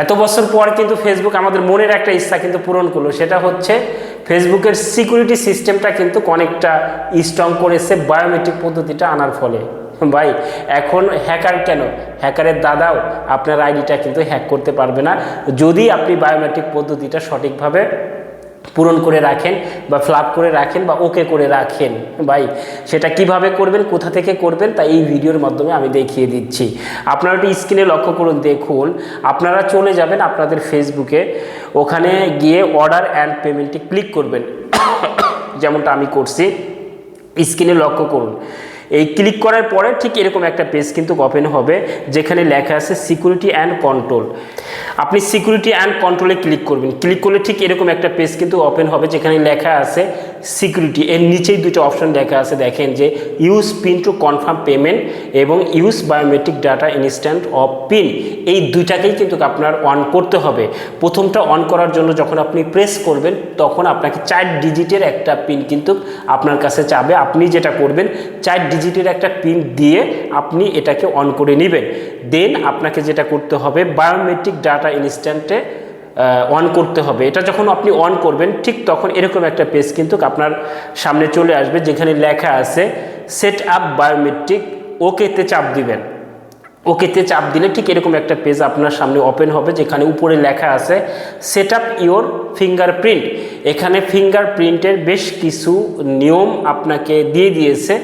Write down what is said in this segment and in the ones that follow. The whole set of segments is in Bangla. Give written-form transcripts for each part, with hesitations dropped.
এত বছর পর কিন্তু ফেসবুক আমাদের মনের একটা ইচ্ছা কিন্তু পূরণ করলো, সেটা হচ্ছে ফেসবুকের সিকিউরিটি সিস্টেমটা কিন্তু অনেকটা স্ট্রং করেছে বায়োমেট্রিক পদ্ধতিটা আনার ফলে। ভাই এখন হ্যাকার কেন, হ্যাকারের দাদাও আপনার আইডিটা কিন্তু হ্যাক করতে পারবে না যদি আপনি বায়োমেট্রিক পদ্ধতিটা সঠিকভাবে পূরণ করে রাখেন বা ফ্ল্যাগ করে রাখেন বা ওকে করে রাখেন। ভাই সেটা কিভাবে করবেন, কোথা থেকে করবেন, তা এই ভিডিওর মাধ্যমে আমি দেখিয়ে দিচ্ছি। আপনারা একটু স্ক্রিনে লক্ষ্য করুন, দেখুন আপনারা চলে যাবেন আপনাদের ফেসবুকে, ওখানে গিয়ে অর্ডার অ্যান্ড পেমেন্টে ক্লিক করবেন যেমনটা আমি করছি। স্ক্রিনে লক্ষ্য করুন, এই ক্লিক করার পরে ঠিক এরকম একটা পেজ কিন্তু ওপেন হবে যেখানে লেখা আছে সিকিউরিটি অ্যান্ড কন্ট্রোল। আপনি সিকিউরিটি অ্যান্ড কন্ট্রোলে ক্লিক করবেন, ক্লিক করলে ঠিক এরকম একটা পেজ কিন্তু ওপেন হবে যেখানে লেখা আছে সিকিউরিটি। এর নিচেই দুটো অপশন লেখা আছে, দেখেন যে use PIN to confirm payment এবং use biometric data instead of PIN. এই দুইটাকেই কিন্তু আপনার অন করতে হবে। প্রথমটা অন করার জন্য যখন আপনি প্রেস করবেন তখন আপনাকে 4 ডিজিটের একটা পিন কিন্তু আপনার কাছে চাবে। আপনি যেটা করবেন 4 ডিজিটের একটা পিন দিয়ে আপনি এটাকে অন করে নেবেন। দেন আপনাকে যেটা করতে হবে বায়োমেট্রিক ডাটা ইনস্ট্যান্টে অন করতে হবে। এটা যখন আপনি অন করবেন ঠিক তখন এরকম একটা পেজ কিন্তু আপনার সামনে চলে আসবে যেখানে লেখা আছে সেট আপ বায়োমেট্রিক। ওকেতে চাপ দিবেন, ওকেতে চাপ দিলে ঠিক এরকম একটা পেজ আপনার সামনে ওপেন হবে যেখানে উপরে লেখা আছে সেট আপ ইওর ফিঙ্গারপ্রিন্ট। এখানে ফিঙ্গারপ্রিন্টের বেশ কিছু নিয়ম আপনাকে দিয়ে দিয়েছে,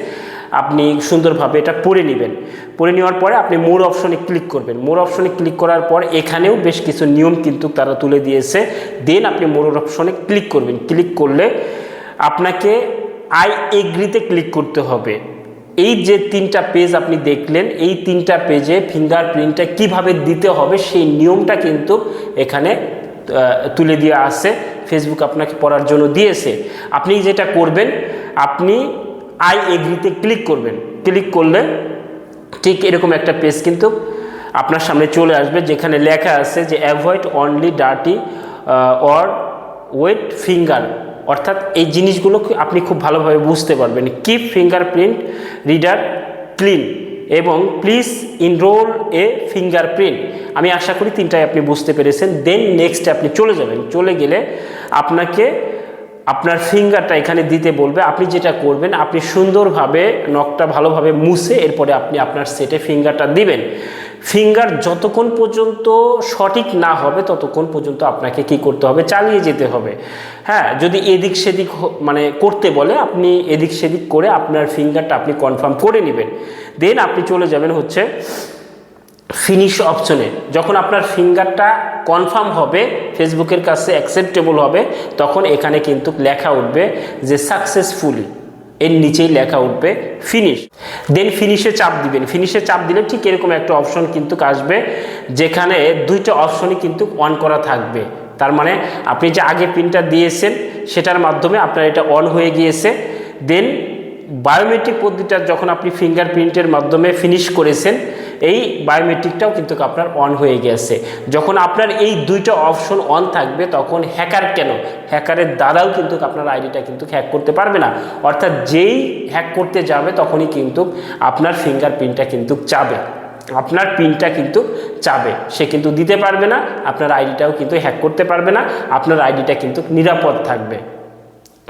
আপনি সুন্দরভাবে এটা পড়ে নেবেন। পড়ে নেওয়ার পরে আপনি মোর অপশনে ক্লিক করবেন। মোর অপশনে ক্লিক করার পর এখানেও বেশ কিছু নিয়ম কিন্তু তারা তুলে দিয়েছে। দেন আপনি মোর অপশনে ক্লিক করবেন। ক্লিক করলে আপনাকে আই এগ্রিতে ক্লিক করতে হবে। এই যে 3টা পেজ আপনি দেখলেন, এই 3টা পেজে ফিঙ্গারপ্রিন্টটা কিভাবে দিতে হবে সেই নিয়মটা কিন্তু এখানে তুলে দিয়ে আসে, ফেসবুক আপনাকে পড়ার জন্য দিয়েছে। আপনি যেটা করবেন, আপনি আই এগ্রিতে ক্লিক করবেন। ক্লিক করলে ঠিক এরকম একটা পেজ কিন্তু আপনার সামনে চলে আসবে যেখানে লেখা আছে যে avoid only dirty or wet finger. অর্থাৎ এই জিনিসগুলো আপনি খুব ভালোভাবে বুঝতে পারবেন। কিপ ফিঙ্গারপ্রিন্ট রিডার ক্লিন এবং প্লিজ ইনরোল এ ফিঙ্গারপ্রিন্ট। আমি আশা করি 3টাই আপনি বুঝতে পেরেছেন। দেন নেক্সটে আপনি চলে যাবেন। চলে গেলে আপনাকে আপনার ফিঙ্গারটা এখানে দিতে বলবে। আপনি যেটা করবেন, আপনি সুন্দরভাবে নখটা ভালোভাবে মুছে এরপরে আপনি আপনার সেটে ফিঙ্গারটা দিবেন। ফিঙ্গার যতক্ষণ পর্যন্ত সঠিক না হবে ততক্ষণ পর্যন্ত আপনাকে কি করতে হবে, চালিয়ে যেতে হবে। হ্যাঁ, যদি এদিক সেদিক মানে করতে বলে আপনি এদিক সেদিক করে আপনার ফিঙ্গারটা আপনি কনফার্ম করে নেবেন। দেন আপনি চলে যাবেন হচ্ছে ফিনিশ অপশনে। যখন আপনার ফিঙ্গারটা কনফার্ম হবে, ফেসবুকের কাছে অ্যাকসেপ্টেবল হবে, তখন এখানে কিন্তু লেখা উঠবে যে সাকসেসফুলি, এর নিচেই লেখা উঠবে ফিনিশ। দেন ফিনিশে চাপ দিবেন। ফিনিশে চাপ দিলে ঠিক এরকম একটা অপশন কিন্তু আসবে যেখানে 2টা অপশনই কিন্তু অন করা থাকবে। তার মানে আপনি যে আগে পিনটা দিয়েছেন সেটার মাধ্যমে আপনার এটা অন হয়ে গিয়েছে। দেন বায়োমেট্রিক পদ্ধতিটা যখন আপনি ফিঙ্গারপ্রিন্টের মাধ্যমে ফিনিশ করেছেন, এই বায়োমেট্রিকটাও কিন্তু আপনার অন হয়ে গেছে। যখন আপনার এই 2টা অপশন অন থাকবে তখন হ্যাকার কেন, হ্যাকারের দ্বারাও কিন্তু আপনার আইডিটা কিন্তু হ্যাক করতে পারবে না। অর্থাৎ যেই হ্যাক করতে যাবে তখনই কিন্তু আপনার ফিঙ্গারপ্রিন্টটা কিন্তু চাবে, আপনার পিনটা কিন্তু চাবে, সে কিন্তু দিতে পারবে না। আপনার আইডিটাও কিন্তু হ্যাক করতে পারবে না, আপনার আইডিটা কিন্তু নিরাপদ থাকবে।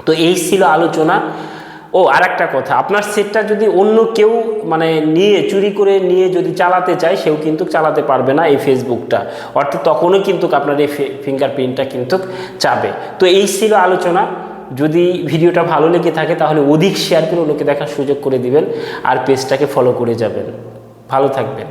তো এই ছিল আলোচনা। ও আর একটা কথা, আপনার সেটটা যদি অন্য কেউ মানে নিয়ে চুরি করে নিয়ে যদি চালাতে চায় সেও কিন্তু চালাতে পারবে না এই ফেসবুকটা। অর্থাৎ তখনও কিন্তু আপনার এই ফিঙ্গারপ্রিন্টটা কিন্তু চাবে। তো এই ছিল আলোচনা। যদি ভিডিওটা ভালো লেগে থাকে তাহলে অধিক শেয়ার করে লোকে দেখার সুযোগ করে দিবেন আর পেজটাকে ফলো করে যাবেন। ভালো থাকবেন।